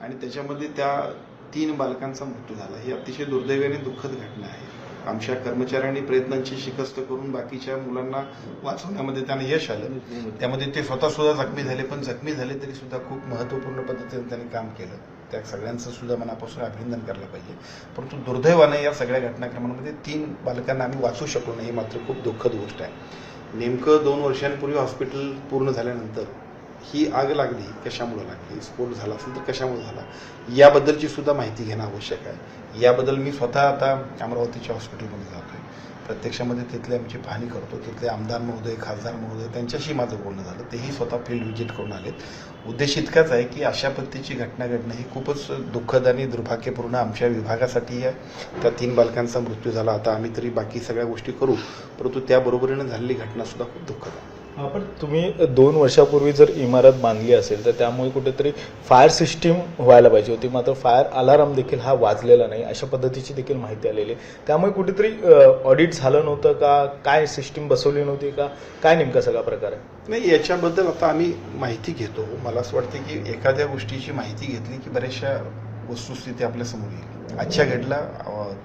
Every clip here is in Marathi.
आणि त्याच्यामध्ये त्या 3 बालकांचा मृत्यू झाला. ही अतिशय दुर्दैवी आणि दुःखद घटना आहे. आमच्या कर्मचाऱ्यांनी प्रयत्नांची शिकस्त करून बाकीच्या मुलांना वाचवण्यामध्ये त्यांना यश आलं. त्यामध्ये ते स्वतः सुद्धा जखमी झाले, पण जखमी झाले तरी सुद्धा खूप महत्त्वपूर्ण पद्धतीने त्यांनी काम केलं. त्या सगळ्यांचं सुद्धा मनापासून अभिनंदन करायला पाहिजे. परंतु दुर्दैवाने या सगळ्या घटनाक्रमांमध्ये 3 बालकांना आम्ही वाचू शकलो नाही, ही मात्र खूप दुःखद गोष्ट आहे. नेमकं 2 वर्षांपूर्वी हॉस्पिटल पूर्ण झाल्यानंतर ही आग लागली, कशामुळे लागली, स्फोट झाला असेल तर कशामुळे झाला, याबद्दलची सुद्धा माहिती घेणं आवश्यक आहे. याबद्दल मी स्वतः आता अमरावतीच्या हॉस्पिटलमध्ये जातोय, प्रत्यक्षामध्ये तिथले आमची पाहणी करतो. तिथले आमदार महोदय, खासदार महोदय त्यांच्याशी माझं बोलणं झालं. तेही स्वतः फील्ड व्हिजिट करून आलेत. उद्देश इतकाच आहे की अशा पद्धतीची घटना घडणं ही खूपच दुःखद आणि दुर्भाग्यपूर्ण आमच्या विभागासाठी आहे. त्या 3 बालकांचा मृत्यू झाला. आता आम्ही तरी बाकी सगळ्या गोष्टी करू, परंतु त्याबरोबरीनं झालेली घटना सुद्धा खूप दुःखद आहे. पण तुम्ही 2 वर्षापूर्वी जर इमारत बांधली असेल तर त्यामुळे कुठेतरी फायर सिस्टीम व्हायला पाहिजे होती, मात्र फायर अलार्म देखील हा वाजलेला नाही, अशा पद्धतीची देखील माहिती आलेली आहे. त्यामुळे कुठेतरी ऑडिट झालं नव्हतं का, काय सिस्टीम बसवली नव्हती का, काय नेमका सगळा प्रकार आहे? नाही, याच्याबद्दल आता आम्ही माहिती घेतो. मला असं वाटतं की एखाद्या गोष्टीची माहिती घेतली की बऱ्याचशा वस्तुस्थिती आपल्यासमोर येईल. आजच्या घडला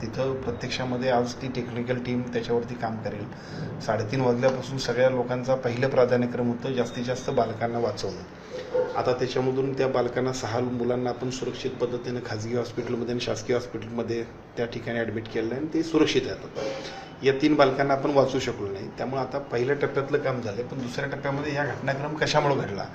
तिथं प्रत्यक्षामध्ये आज ती टेक्निकल टीम त्याच्यावरती काम करेल. 3:30 वाजल्यापासून सगळ्या लोकांचा पहिलं प्राधान्यक्रम होतं जास्तीत जास्त बालकांना वाचवणं. आता त्याच्यामधून त्या बालकांना 6 मुलांना आपण सुरक्षित पद्धतीने खाजगी हॉस्पिटलमध्ये आणि शासकीय हॉस्पिटलमध्ये त्या ठिकाणी ॲडमिट केलं आहे आणि ते सुरक्षित आहेत. या 3 बालकांना आपण वाचू शकलो नाही. त्यामुळे आता पहिल्या टप्प्यातलं काम झालं, पण दुसऱ्या टप्प्यामध्ये हा घटनाक्रम कशामुळे घडला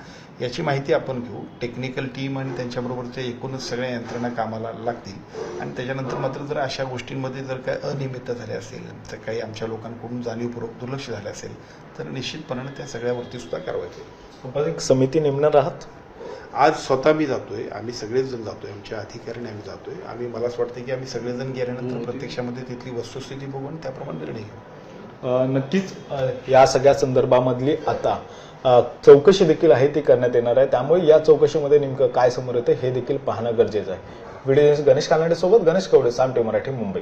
याची माहिती आपण घेऊ. टेक्निकल टीम आणि त्यांच्याबरोबरच्या एकूणच सगळ्या यंत्रणा कामाला लागतील आणि त्याच्यानंतर मात्र जर अशा गोष्टींमध्ये जर काय अनियमितता झाली असेल, तर काही आमच्या लोकांकडून जाणीवपूर्वक दुर्लक्ष झालं असेल तर निश्चितपणाने त्या सगळ्यावरती सुद्धा कारवाई करू. एक समिती नेमणार आहात? आज स्वतः मी जातोय, आम्ही सगळेच जण जातोय, आमच्या अधिकाऱ्याने आम्ही जातोय. मला असं वाटतं की आम्ही सगळेजण गेल्यानंतर प्रत्यक्षामध्ये तिथली वस्तुस्थिती बघून त्याप्रमाणे निर्णय घेऊ. नक्कीच या सगळ्या संदर्भामधली आता चौकशी देखील आहे ती करण्यात येणार आहे. त्यामुळे या चौकशीमध्ये नेमकं काय समोर येतं हे देखील पाहणं गरजेचं आहे. व्हिडिओ गणेश कानडे सोबत गणेश कवडे, साम टीव्ही मराठी, मुंबई.